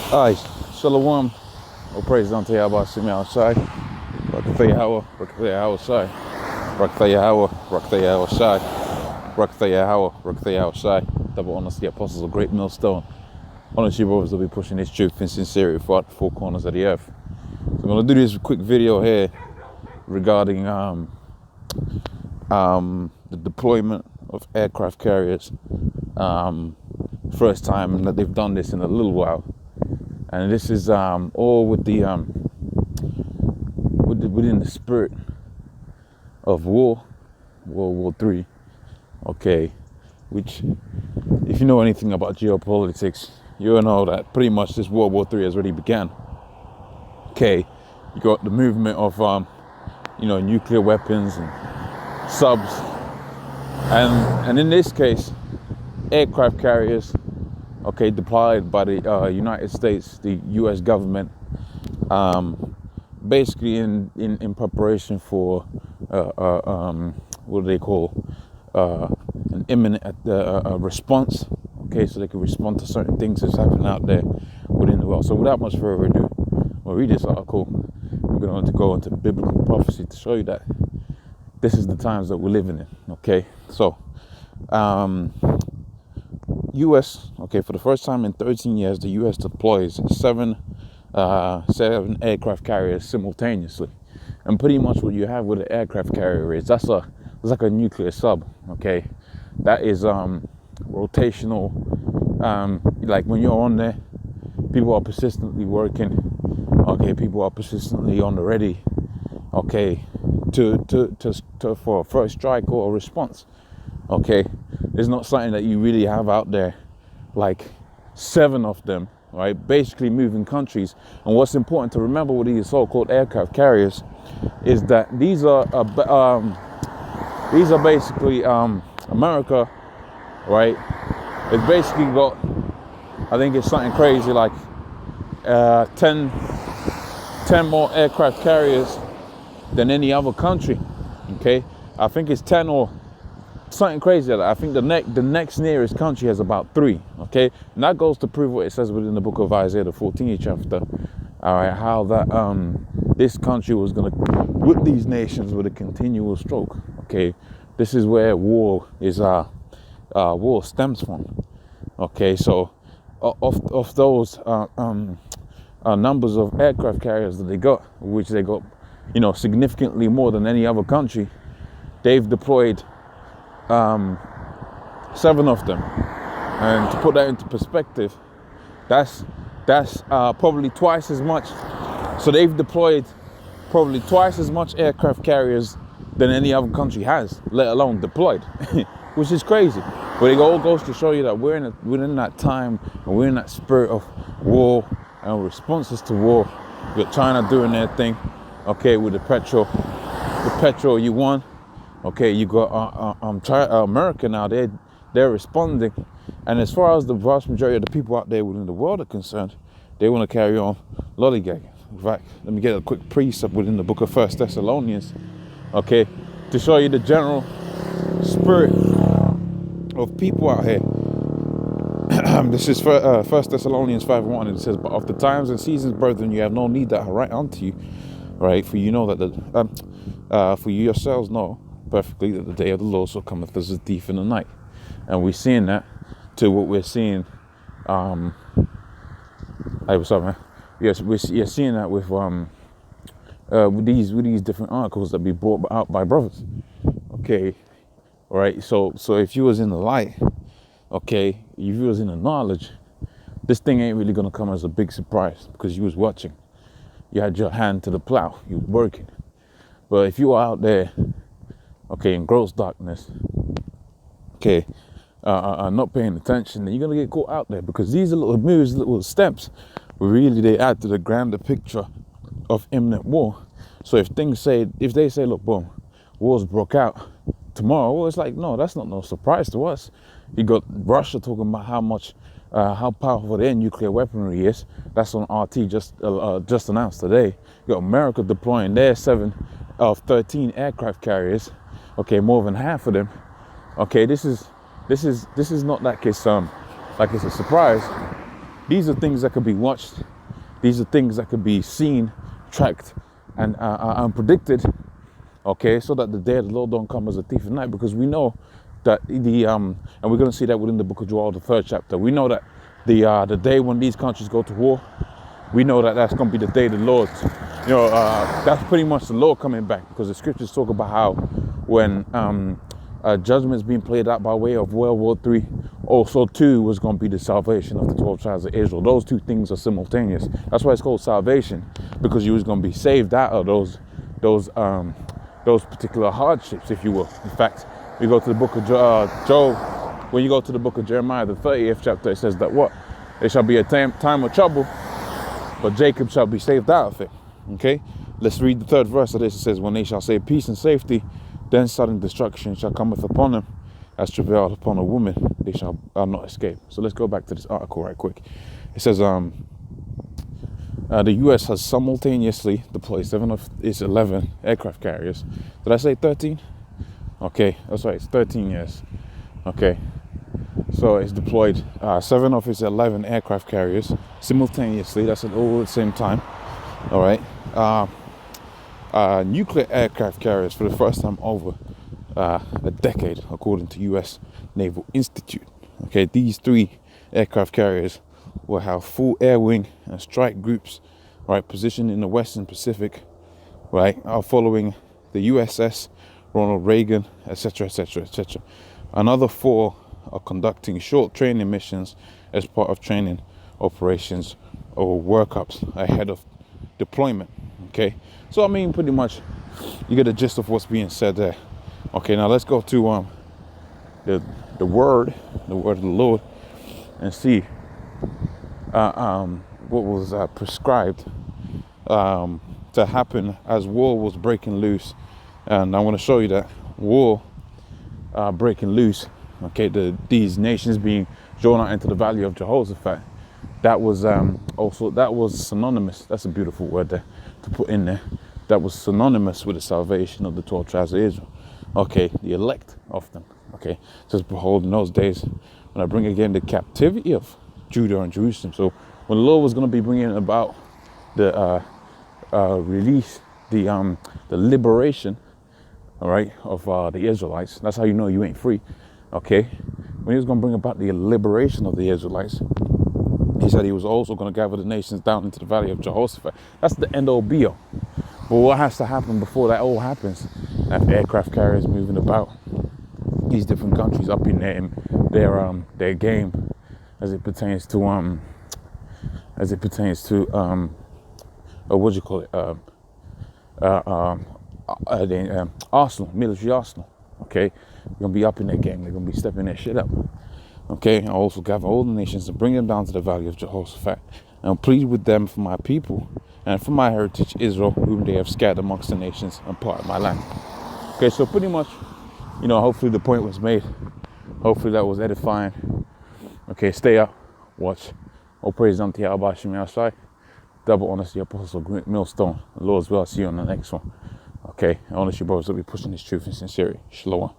Aye, Shalom, or praise unto Yahweh, Simi outside. Rakatha Yahweh, Rakatha Yahweh side. Rakatha Yahweh, Rakatha Yahweh side. Rakatha Yahweh, Rakatha Yahweh side. Double honors to the apostles of GreatMillStone. Honor to you brothers that will be pushing this truth in sincerity throughout the four corners of the earth. So I'm going to do this quick video here regarding the deployment of aircraft carriers. First time that they've done this in a little while. And this is all with the within the spirit of World War III, okay. Which, if you know anything about geopolitics, you'll know that pretty much this World War III has already began. Okay, you got the movement of nuclear weapons and subs, and in this case, aircraft carriers. Okay, deployed by the United States, the U.S. government, basically in preparation for what do they call an imminent response. Okay, so they can respond to certain things that's happening out there within the world. So without much further ado, we'll read this article. We're going to go into biblical prophecy to show you that this is the times that we're living in. Okay, so. U.S. Okay, for the first time in 13 years, the U.S. deploys seven aircraft carriers simultaneously, and pretty much what you have with an aircraft carrier is it's like a nuclear sub. Okay, that is rotational. Like when you're on there, people are persistently working. Okay, people are persistently on the ready. Okay, to for a first strike or a response. Okay, it's not something that you really have out there, like 7 of them, right? Basically moving countries. And what's important to remember with these so-called aircraft carriers is that these are basically America, right? It's basically got, I think it's something crazy like 10 more aircraft carriers than any other country. Okay, I think it's 10 or something crazy. I think the next nearest country has about 3. Okay, and that goes to prove what it says within the book of Isaiah, the 14th chapter. All right, how that this country was going to whip these nations with a continual stroke. Okay, this is where war stems from. Okay, so of those numbers of aircraft carriers that they got, which they got, significantly more than any other country, they've deployed 7 of them. And to put that into perspective, that's probably twice as much. So they've deployed probably twice as much aircraft carriers than any other country has, let alone deployed, which is crazy. But it all goes to show you that we're in that time, and we're in that spirit of war and responses to war. You got China doing their thing, okay, with the petrol you won. Okay, you got America now. They're responding, and as far as the vast majority of the people out there within the world are concerned, they want to carry on lollygagging. In fact, let me get a quick precept within the book of 1 Thessalonians, okay, to show you the general spirit of people out here. This is 1 Thessalonians 5:1, and it says, "But of the times and seasons, brethren, you have no need that I write unto you, right? For you know that for you yourselves know perfectly that the day of the Lord so cometh as a thief in the night." And we're seeing that to what we're seeing. Hey, what's up, man? Yes, you're seeing that with these different articles that be brought out by brothers. Okay, all right. So if you was in the light, okay, if you was in the knowledge, this thing ain't really gonna come as a big surprise because you was watching. You had your hand to the plow. You was working. But if you are out there, okay, in gross darkness, okay, not paying attention, then you're gonna get caught out there, because these little moves, little steps, really they add to the grander picture of imminent war. So if they say, look, boom, wars broke out tomorrow, well, it's like, no, that's not no surprise to us. You got Russia talking about how powerful their nuclear weaponry is. That's on RT just announced today. You got America deploying their 7 of 13 aircraft carriers. Okay, more than half of them. Okay, this is not like it's a surprise. These are things that could be watched. These are things that could be seen, tracked, and predicted. Okay, so that the day of the Lord don't come as a thief in the night, because we know that and we're going to see that within the book of Joel, the 3rd chapter. We know that the day when these countries go to war, we know that that's going to be the day of the Lord. That's pretty much the Lord coming back, because the scriptures talk about how when judgment is being played out by way of World War III, also too was going to be the salvation of the 12 tribes of Israel. Those two things are simultaneous. That's why it's called salvation, because you was going to be saved out of those particular hardships, if you will. In fact, we go to the book of Job. When you go to the book of Jeremiah, the 30th chapter, it says that what? There shall be a time of trouble, but Jacob shall be saved out of it. Okay? Let's read the 3rd verse of this. It says, when they shall say peace and safety, then sudden destruction shall cometh upon them, as travailed upon a woman, they shall not escape. So let's go back to this article right quick. It says, the US has simultaneously deployed 7 of its 11 aircraft carriers. Did I say 13? Okay, that's right, it's 13 years. Okay, so it's deployed 7 of its 11 aircraft carriers simultaneously. That's all at the same time. All right. Nuclear aircraft carriers for the first time over a decade, according to U.S. Naval Institute. Okay, these 3 aircraft carriers will have full air wing and strike groups, right, positioned in the Western Pacific, right, following the USS Ronald Reagan, etc., etc., etc. Another 4 are conducting short training missions as part of training operations or workups ahead of deployment. Okay, so I mean, pretty much you get the gist of what's being said there. Okay, now let's go to the word of the Lord, and see what was prescribed to happen as war was breaking loose. And I want to show you that war breaking loose. Okay, these nations being drawn out into the valley of Jehoshaphat. That was synonymous. That's a beautiful word there to put in there. That was synonymous with the salvation of the 12 tribes of Israel. Okay, the elect of them. Okay, it says, behold, in those days when I bring again the captivity of Judah and Jerusalem. So when the Lord was going to be bringing about the release, the liberation, all right, of the Israelites. That's how you know you ain't free. Okay, when he was going to bring about the liberation of the Israelites, he said he was also going to gather the nations down into the valley of Jehoshaphat. That's the end all be all. But what has to happen before that all happens? Have aircraft carriers moving about these different countries up in their game as it pertains to what do you call it? Arsenal, military arsenal. Okay, they're gonna be up in their game. They're gonna be stepping their shit up. Okay, I also gather all the nations and bring them down to the valley of Jehoshaphat, and plead with them for my people and for my heritage Israel, whom they have scattered amongst the nations and part of my land. Okay, so pretty much, hopefully the point was made. Hopefully that was edifying. Okay, stay up, watch. All praise unto Yahweh Shem Yahshai. Double honor to the Apostle GreatMillStone. The Lord's will. I'll see you on the next one. Okay, I honor you brothers that be pushing this truth in sincerity. Shalom.